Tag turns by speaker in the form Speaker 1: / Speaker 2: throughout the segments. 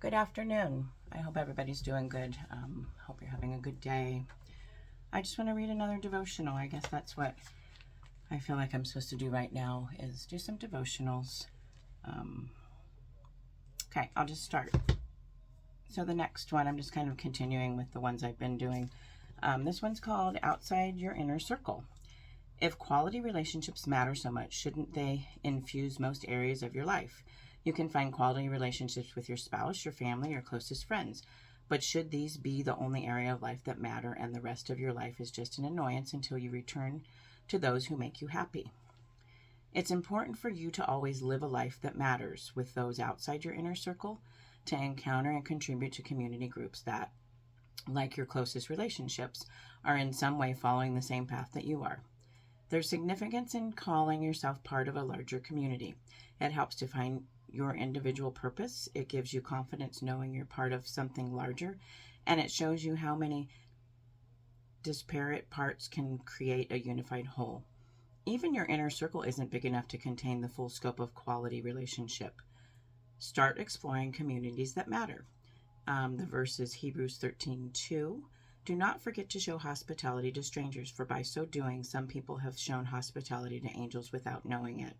Speaker 1: Good afternoon. I hope everybody's doing good. Hope you're having a good day. I just want to read another devotional. I guess that's what I feel like I'm supposed to do right now is do some devotionals. Okay, I'll just start. So the next one, I'm just kind of continuing with the ones I've been doing. This one's called Outside Your Inner Circle. If quality relationships matter so much, shouldn't they infuse most areas of your life? You can find quality relationships with your spouse, your family, your closest friends. But should these be the only area of life that matter and the rest of your life is just an annoyance until you return to those who make you happy? It's important for you to always live a life that matters with those outside your inner circle, to encounter and contribute to community groups that, like your closest relationships, are in some way following the same path that you are. There's significance in calling yourself part of a larger community. It helps to find your individual purpose. It gives you confidence knowing you're part of something larger, and it shows you how many disparate parts can create a unified whole. Even your inner circle isn't big enough to contain the full scope of quality relationship. Start exploring communities that matter. The verse is Hebrews 13:2. Do not forget to show hospitality to strangers, for by so doing, some people have shown hospitality to angels without knowing it.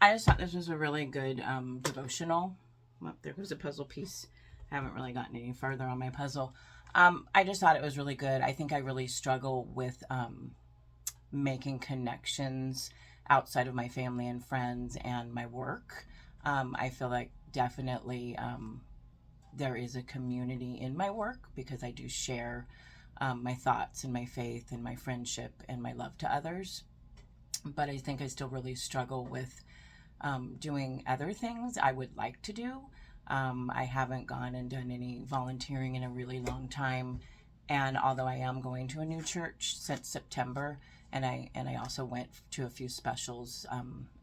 Speaker 1: I just thought this was a really good devotional. Well, there goes a puzzle piece. I haven't really gotten any further on my puzzle. I just thought it was really good. I think I really struggle with making connections outside of my family and friends and my work. I feel like definitely there is a community in my work because I do share my thoughts and my faith and my friendship and my love to others. But I think I still really struggle with doing other things I would like to do. I haven't gone and done any volunteering in a really long time. And although I am going to a new church since September, and I also went to a few specials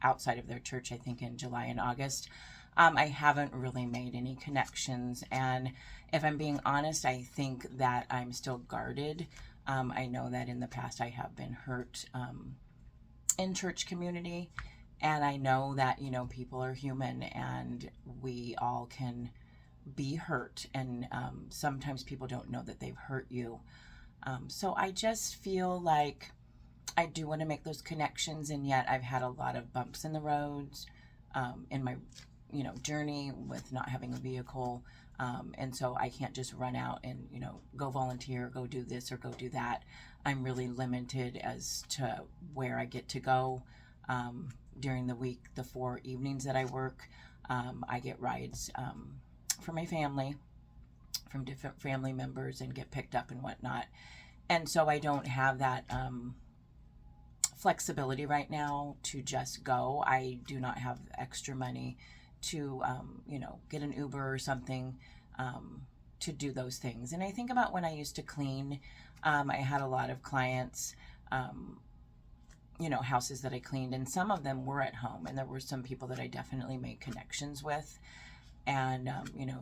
Speaker 1: outside of their church, I think in July and August, I haven't really made any connections. And if I'm being honest, I think that I'm still guarded. I know that in the past I have been hurt in church community. And I know that, people are human and we all can be hurt. And sometimes people don't know that they've hurt you. So I just feel like I do want to make those connections. And yet I've had a lot of bumps in the roads in my, journey with not having a vehicle. And so I can't just run out and, go volunteer, go do this or go do that. I'm really limited as to where I get to go. During the week, the 4 evenings that I work, I get rides for my family, from different family members, and get picked up and whatnot. And so I don't have that flexibility right now to just go. I do not have extra money to, get an Uber or something to do those things. And I think about when I used to clean, I had a lot of clients. Houses that I cleaned, and some of them were at home, and there were some people that I definitely made connections with and,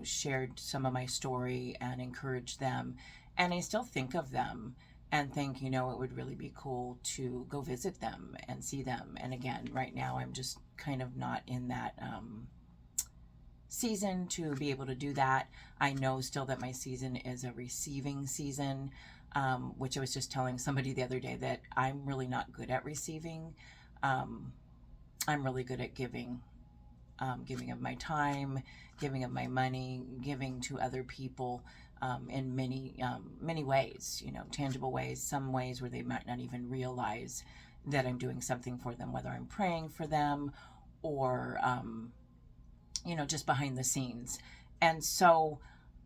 Speaker 1: shared some of my story and encouraged them. And I still think of them and think, it would really be cool to go visit them and see them. And again, right now, I'm just kind of not in that season to be able to do that. I know still that my season is a receiving season. Which I was just telling somebody the other day that I'm really not good at receiving. I'm really good at giving, giving of my time, giving of my money, giving to other people in many ways, tangible ways, some ways where they might not even realize that I'm doing something for them, whether I'm praying for them or, just behind the scenes. And so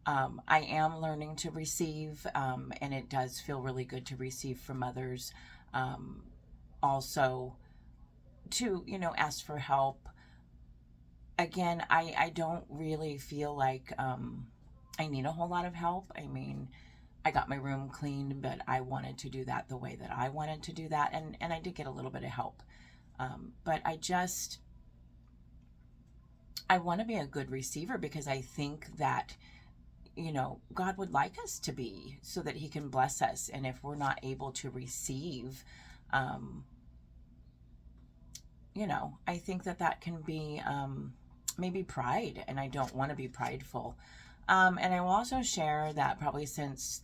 Speaker 1: I am learning to receive, and it does feel really good to receive from others. Also, to, ask for help. Again, I don't really feel like I need a whole lot of help. I mean, I got my room cleaned, but I wanted to do that the way that I wanted to do that. And I did get a little bit of help. But I want to be a good receiver because I think that God would like us to be so that he can bless us. And if we're not able to receive, I think that can be maybe pride, and I don't want to be prideful. And I will also share that probably since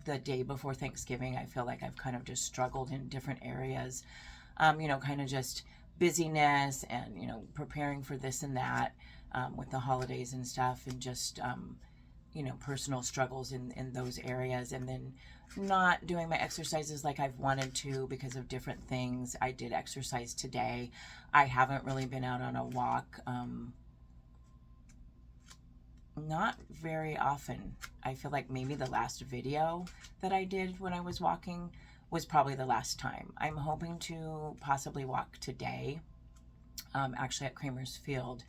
Speaker 1: the day before Thanksgiving, I feel like I've kind of just struggled in different areas, kind of just busyness and, preparing for this and that, with the holidays and stuff, and just, personal struggles in those areas. And then not doing my exercises like I've wanted to because of different things. I did exercise today. I haven't really been out on a walk. Not very often. I feel like maybe the last video that I did when I was walking was probably the last time. I'm hoping to possibly walk today, actually at Kramer's Field.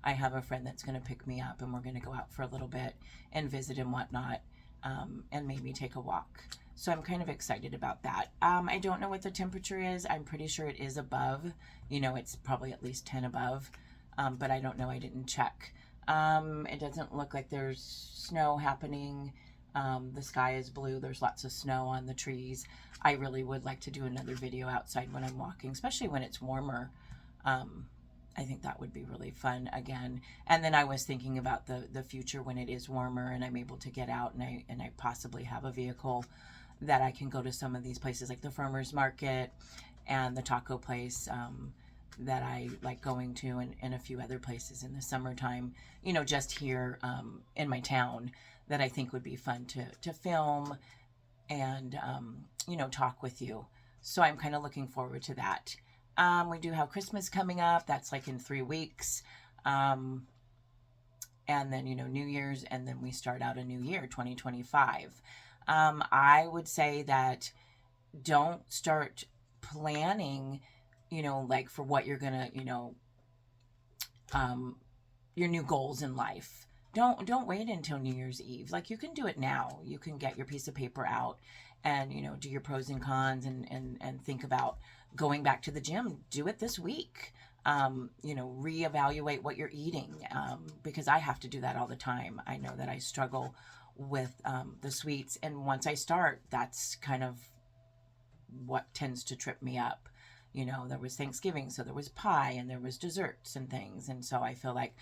Speaker 1: I have a friend that's going to pick me up, and we're going to go out for a little bit and visit and whatnot, and maybe take a walk. So I'm kind of excited about that. I don't know what the temperature is. I'm pretty sure it is above. It's probably at least 10 above, but I don't know. I didn't check. It doesn't look like there's snow happening. The sky is blue. There's lots of snow on the trees. I really would like to do another video outside when I'm walking, especially when it's warmer. I think that would be really fun again. And then I was thinking about the future when it is warmer and I'm able to get out, and I possibly have a vehicle that I can go to some of these places like the farmer's market and the taco place, that I like going to, and a few other places in the summertime, just here, in my town, that I think would be fun to film and, talk with you. So I'm kind of looking forward to that. We do have Christmas coming up. That's like in 3 weeks. And then, New Year's, and then we start out a new year, 2025. I would say that don't start planning, like for what you're gonna, your new goals in life. Don't wait until New Year's Eve. Like, you can do it now. You can get your piece of paper out and, do your pros and cons, and think about going back to the gym. Do it this week. Reevaluate what you're eating, because I have to do that all the time. I know that I struggle with the sweets, and once I start, that's kind of what tends to trip me up. There was Thanksgiving, so there was pie and there was desserts and things. And so I feel like,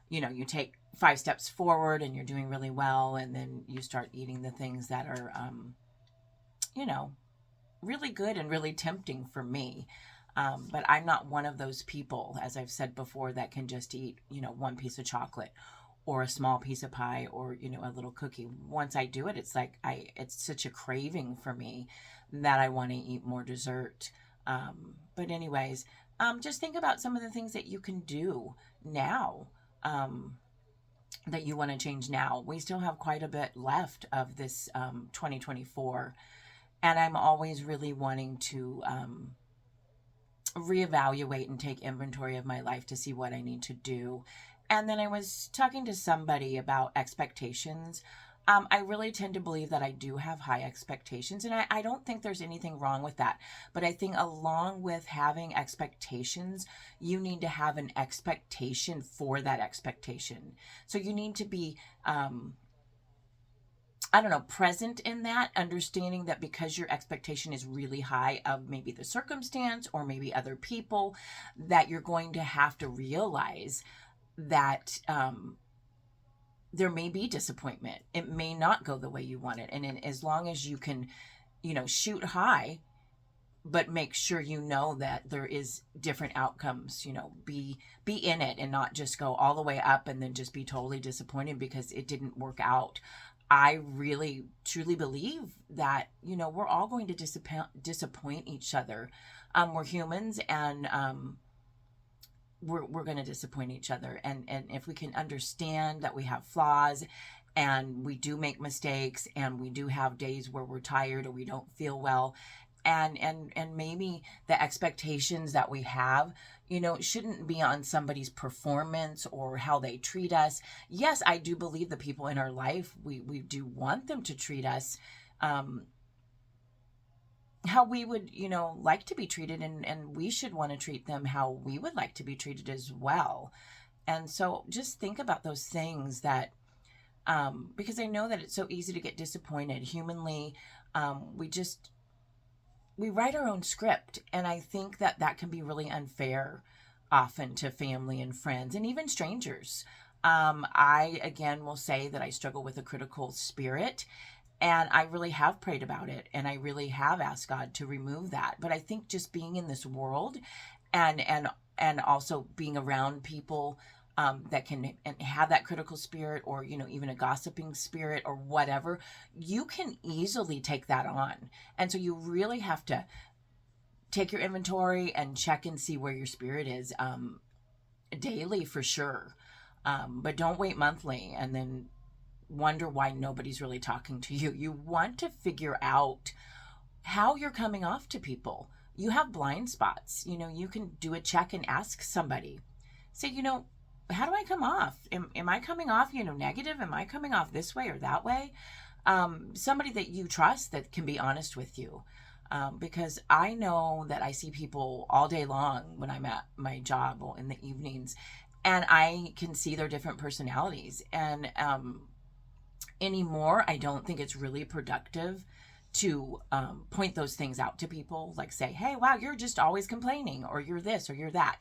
Speaker 1: you take 5 steps forward and you're doing really well, and then you start eating the things that are, really good and really tempting for me. But I'm not one of those people, as I've said before, that can just eat, one piece of chocolate or a small piece of pie or, a little cookie. Once I do it, it's like it's such a craving for me that I want to eat more dessert. But anyways, just think about some of the things that you can do now, that you want to change now. We still have quite a bit left of this 2024, and I'm always really wanting to reevaluate and take inventory of my life to see what I need to do. And then I was talking to somebody about expectations. I really tend to believe that I do have high expectations, and I don't think there's anything wrong with that. But I think along with having expectations, you need to have an expectation for that expectation. So you need to be, present in that, understanding that because your expectation is really high of maybe the circumstance or maybe other people, that you're going to have to realize that, there may be disappointment. It may not go the way you want it. And as long as you can, shoot high, but make sure that there is different outcomes, be in it and not just go all the way up and then just be totally disappointed because it didn't work out. I really truly believe that, we're all going to disappoint each other. We're humans, and we're going to disappoint each other. And if we can understand that we have flaws and we do make mistakes and we do have days where we're tired or we don't feel well, and maybe the expectations that we have, shouldn't be on somebody's performance or how they treat us. Yes, I do believe the people in our life, we do want them to treat us, how we would, like to be treated, and we should want to treat them how we would like to be treated as well. And so just think about those things that, because I know that it's so easy to get disappointed humanly. We write our own script, and I think that can be really unfair. often to family and friends and even strangers. I, again, will say that I struggle with a critical spirit, and I really have prayed about it, and I really have asked God to remove that. But I think just being in this world and also being around people that can and have that critical spirit, or even a gossiping spirit or whatever, you can easily take that on. And so you really have to take your inventory and check and see where your spirit is, daily for sure. But don't wait monthly and then wonder why nobody's really talking to you. You want to figure out how you're coming off to people. You have blind spots. You can do a check and ask somebody. Say, how do I come off? Am I coming off, negative? Am I coming off this way or that way? Somebody that you trust that can be honest with you. Because I know that I see people all day long when I'm at my job or in the evenings, and I can see their different personalities. And anymore, I don't think it's really productive to point those things out to people, like say, hey, wow, you're just always complaining, or you're this, or you're that.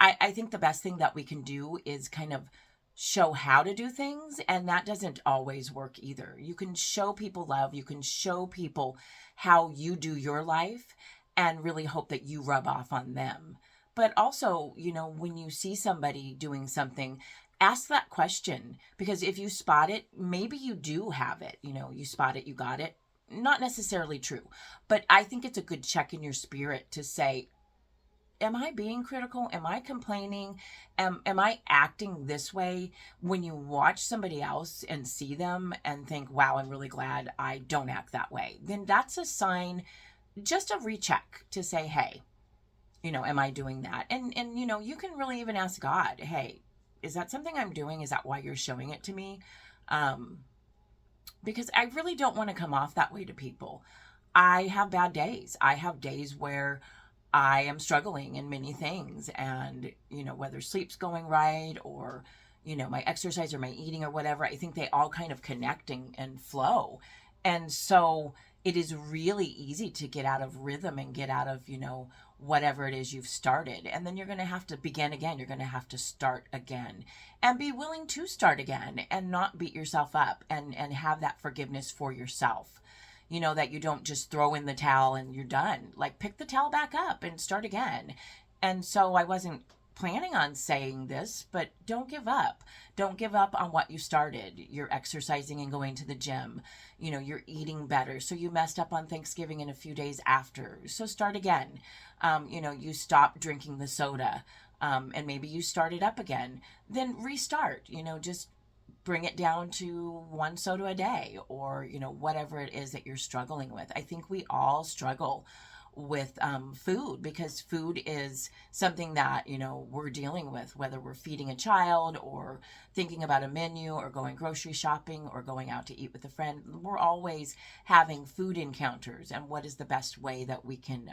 Speaker 1: I think the best thing that we can do is kind of show how to do things, and that doesn't always work either. You can show people love, you can show people how you do your life, and really hope that you rub off on them. But also, when you see somebody doing something, ask that question, because if you spot it, maybe you do have it. You spot it, you got it. Not necessarily true, but I think it's a good check in your spirit to say, am I being critical? Am I complaining? Am I acting this way? When you watch somebody else and see them and think, wow, I'm really glad I don't act that way, then that's a sign, just a recheck to say, hey, am I doing that? And you can really even ask God, hey, is that something I'm doing? Is that why you're showing it to me? Because I really don't want to come off that way to people. I have bad days. I have days where I am struggling in many things, and whether sleep's going right, or my exercise or my eating or whatever, I think they all kind of connect and flow. And so it is really easy to get out of rhythm and get out of whatever it is you've started, and then you're going to have to begin again. You're going to have to start again, and be willing to start again, and not beat yourself up, and have that forgiveness for yourself. That you don't just throw in the towel and you're done. Like, pick the towel back up and start again. And so I wasn't planning on saying this, but don't give up. Don't give up on what you started. You're exercising and going to the gym. You're eating better. So you messed up on Thanksgiving and a few days after. So start again. You stop drinking the soda, and maybe you start it up again. Then restart. Just bring it down to 1 soda a day, or whatever it is that you're struggling with. I think we all struggle with food, because food is something that we're dealing with, whether we're feeding a child, or thinking about a menu, or going grocery shopping, or going out to eat with a friend. We're always having food encounters, and what is the best way that we can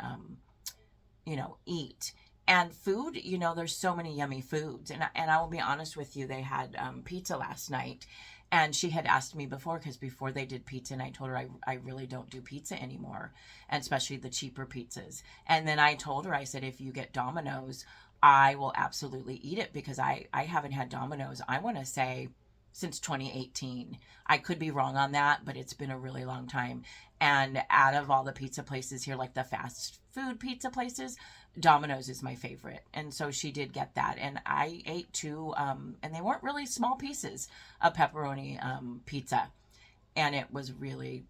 Speaker 1: eat. And food, there's so many yummy foods. And I will be honest with you, they had pizza last night. And she had asked me before, because before they did pizza, and I told her I really don't do pizza anymore, and especially the cheaper pizzas. And then I told her, I said, if you get Domino's, I will absolutely eat it, because I haven't had Domino's, I want to say, since 2018. I could be wrong on that, but it's been a really long time. And out of all the pizza places here, like the fast food pizza places, Domino's is my favorite. And so she did get that, and I ate 2, and they weren't really small pieces of pepperoni pizza, and it was really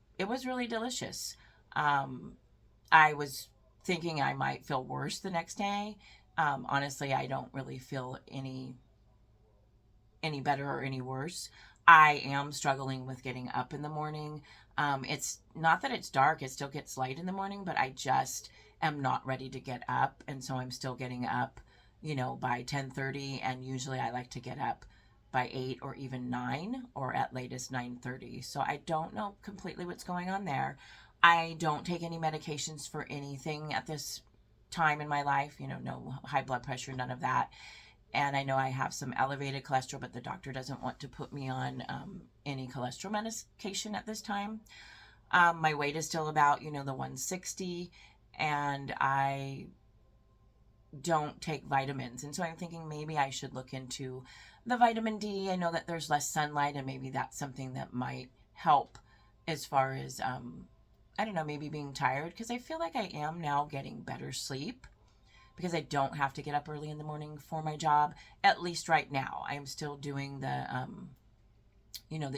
Speaker 1: delicious. I was thinking I might feel worse the next day. Honestly, I don't really feel any better or any worse. I am struggling with getting up in the morning. It's not that it's dark, it still gets light in the morning, but I just am not ready to get up. And so I'm still getting up, by 10:30. And usually I like to get up by 8 or even 9, or at latest 9:30. So I don't know completely what's going on there. I don't take any medications for anything at this time in my life, no high blood pressure, none of that. And I know I have some elevated cholesterol, but the doctor doesn't want to put me on any cholesterol medication at this time. My weight is still about, the 160. And I don't take vitamins. And so I'm thinking maybe I should look into the vitamin D. I know that there's less sunlight, and maybe that's something that might help as far as, I don't know, maybe being tired, because I feel like I am now getting better sleep because I don't have to get up early in the morning for my job. At least right now, I am still doing the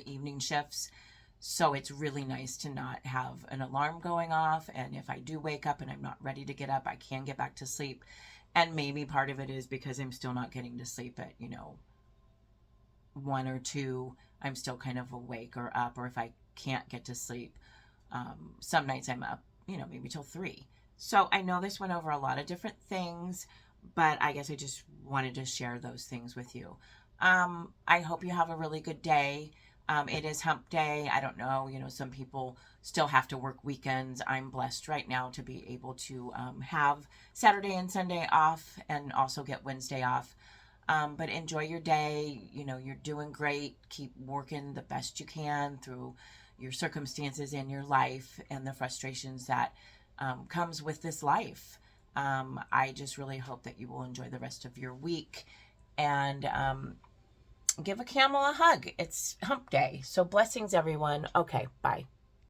Speaker 1: evening shifts. So it's really nice to not have an alarm going off. And if I do wake up and I'm not ready to get up, I can get back to sleep. And maybe part of it is because I'm still not getting to sleep at, 1 or 2. I'm still kind of awake or up. Or if I can't get to sleep, some nights I'm up, maybe till 3. So I know this went over a lot of different things, but I guess I just wanted to share those things with you. I hope you have a really good day. It is hump day. I don't know, some people still have to work weekends. I'm blessed right now to be able to have Saturday and Sunday off and also get Wednesday off. But enjoy your day. You're doing great. Keep working the best you can through your circumstances in your life and the frustrations that comes with this life. I just really hope that you will enjoy the rest of your week, and give a camel a hug. It's hump day. So blessings, everyone. Okay, bye.